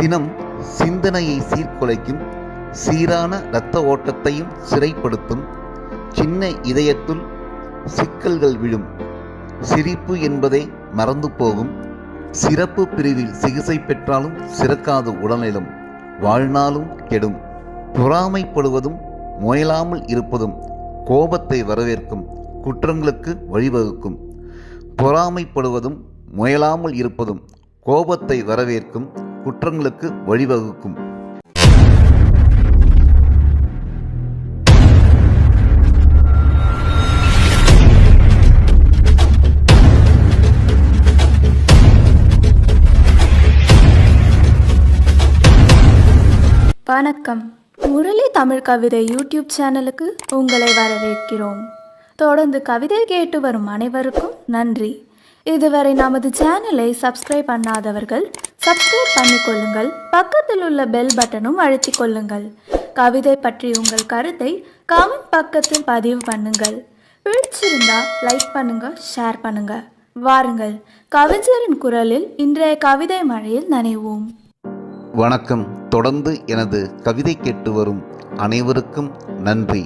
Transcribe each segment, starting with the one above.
சினம் சிந்தனையை சீர்குலைக்கும், சீரான இரத்த ஓட்டத்தையும் சிறைப்படுத்தும், சின்ன இதயத்துள் சிக்கல்கள் விழும், சிரிப்பு என்பதே மறந்து போகும், சிறப்பு பிரிவில் சிகிச்சை பெற்றாலும் சிறக்காது உடல்நலம், வாழ்நாளும் கெடும், பொறாமைப்படுவதும் முயலாமல் இருப்பதும் கோபத்தை வரவேற்கும், குற்றங்களுக்கு வழிவகுக்கும், பொறாமைப்படுவதும் முயலாமல் இருப்பதும் கோபத்தை வரவேற்கும், குற்றங்களுக்கு வழிவகுக்கும். வணக்கம். முரளி தமிழ் கவிதை யூடியூப் சேனலுக்கு உங்களை வரவேற்கிறோம். தொடர்ந்து கவிதை கேட்டு வரும் அனைவருக்கும் நன்றி. இதுவரை நமது சேனலை சப்ஸ்கிரைப் பண்ணாதவர்கள் சப்ஸ்கிரைப் பண்ணிக்கொள்ளுங்கள். பக்கத்தில் உள்ள பெல் பட்டனும் அழுத்திக் கொள்ளுங்கள். கவிதை பற்றி உங்கள் கருத்தை கமெண்ட் பக்கத்தில் பதிவு பண்ணுங்கள். பிடிச்சிருந்தா லைக் பண்ணுங்க, ஷேர் பண்ணுங்க. வாருங்கள், கவிஞரின் குரலில் இன்றைய கவிதை மழையில் நனைவோம். வணக்கம். தொடர்ந்து எனது கவிதை கேட்டு வரும் அனைவருக்கும் நன்றி.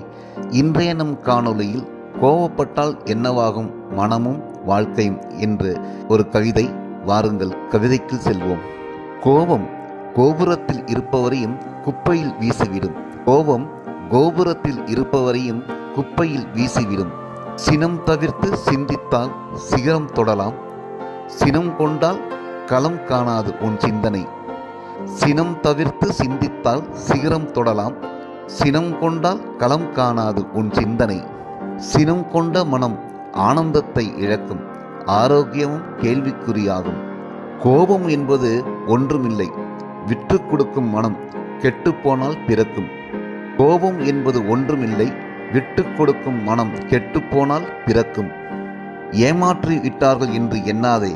இன்றைய நம் காணொளியில் கோபப்பட்டால் என்னவாகும் மனமும் வாழ்க்கையும் என்று ஒரு கவிதை. வாருங்கள், கவிதைக்கு செல்வோம். கோபம் கோபுரத்தில் இருப்பவரையும் குப்பையில் வீசிவிடும். கோபம் கோபுரத்தில் இருப்பவரையும் குப்பையில் வீசிவிடும். சினம் தவிர்த்து சிந்தித்தால் சிகரம் தொடலாம். சினம் கொண்டால் களம் காணாது உன் சிந்தனை. சினம் தவிர்த்து சிந்தித்தால் சிகரம் தொடலாம். சினம் கொண்டால் களம் காணாது உன் சிந்தனை. சினம் கொண்ட மனம் ஆனந்தத்தை இழக்கும், ஆரோக்கியமும் கேள்விக்குறியாகும். கோபம் என்பது ஒன்றுமில்லை, விற்று கொடுக்கும் மனம் கெட்டுப்போனால் பிறக்கும். கோபம் என்பது ஒன்றுமில்லை, விட்டு கொடுக்கும் மனம் கெட்டுப்போனால் பிறக்கும். ஏமாற்றி விட்டார்கள் என்று எண்ணாதே,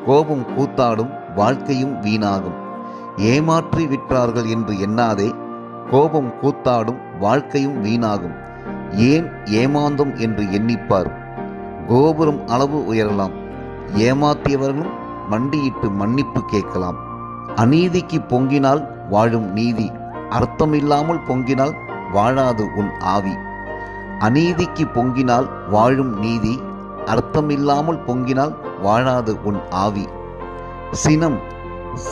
கோபம் கூத்தாடும், வாழ்க்கையும் வீணாகும். ஏமாற்றி விட்டார்கள் என்று எண்ணாதே, கோபம் கூத்தாடும், வாழ்க்கையும் வீணாகும். ஏன் ஏமாந்தோம் என்று எண்ணிப்பார், கோபுரம் அளவு உயரலாம். ஏமாற்றியவர்களும் மண்டியிட்டு மன்னிப்பு கேட்கலாம். அநீதிக்கு பொங்கினால் வாழும் நீதி, அர்த்தமில்லாமல் பொங்கினால் வாழாது உன் ஆவி. அநீதிக்கு பொங்கினால் வாழும் நீதி, அர்த்தமில்லாமல் பொங்கினால் வாழாது உன் ஆவி. சினம்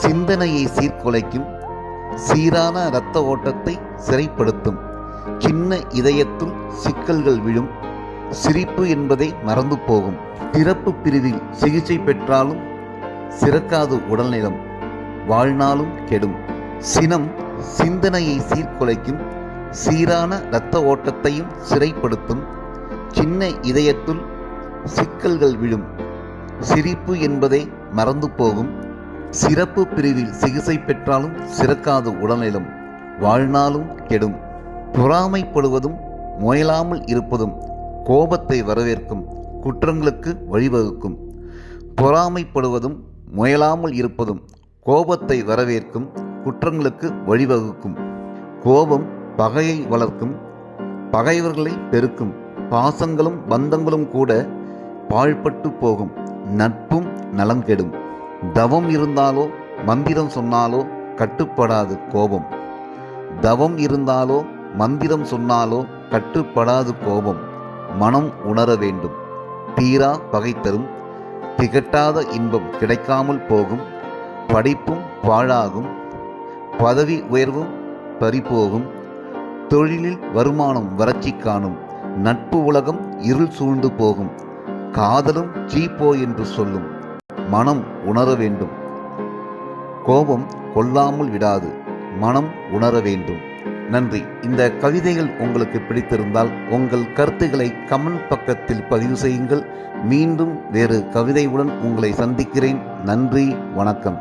சிந்தனையை சீர்குலைக்கும், சீரான இரத்த ஓட்டத்தை சிறைப்படுத்தும், சின்ன இதயத்துள் சிக்கல்கள் விழும், சிரிப்பு என்பதை மறந்து போகும், சிறப்பு பிரிவில் சிகிச்சை பெற்றாலும் சிறக்காது உடல்நலம், வாழ்நாளும் கெடும். சினம் சிந்தனையை சீர்குலைக்கும், சீரான இரத்த ஓட்டத்தையும் சிறைப்படுத்தும், சின்ன இதயத்துள் சிக்கல்கள் விழும், சிரிப்பு என்பதை மறந்து போகும், சிறப்பு பிரிவில் சிகிச்சை பெற்றாலும் சிறக்காது உடல்நலம், வாழ்நாளும் கெடும். பொறாமைப்படுவதும் முயலாமல் இருப்பதும் கோபத்தை வரவேற்கும், குற்றங்களுக்கு வழிவகுக்கும். பொறாமைப்படுவதும் முயலாமல் இருப்பதும் கோபத்தை வரவேற்கும், குற்றங்களுக்கு வழிவகுக்கும். கோபம் பகையை வளர்க்கும், பகைவர்களை பெருக்கும். பாசங்களும் பந்தங்களும் கூட பாழ்பட்டு போகும், நட்பும் நலங்கெடும். தவம் இருந்தாலோ மந்திரம் சொன்னாலோ கட்டுப்படாது கோபம். தவம் இருந்தாலோ மந்திரம் சொன்னாலோ கட்டுப்படாது கோபம். மனம் உணர வேண்டும், தீரா பகை தரும், திகட்டாத இன்பம் கிடைக்காமல் போகும். படிப்பும் பாழாகும், பதவி உயர்வும் பறிபோகும். தொழிலில் வருமானம் வறட்சி காணும், நட்பு உலகம் இருள் சூழ்ந்து போகும். காதலும் சீப்போ என்று சொல்லும், மனம் உணர வேண்டும். கோபம் கொல்லாமல் விடாது, மனம் உணர வேண்டும். நன்றி. இந்த கவிதைகள் உங்களுக்கு பிடித்திருந்தால் உங்கள் கருத்துக்களை கமெண்ட் பக்கத்தில் பதிவு செய்யுங்கள். மீண்டும் வேறு கவிதையுடன் உங்களை சந்திக்கிறேன். நன்றி, வணக்கம்.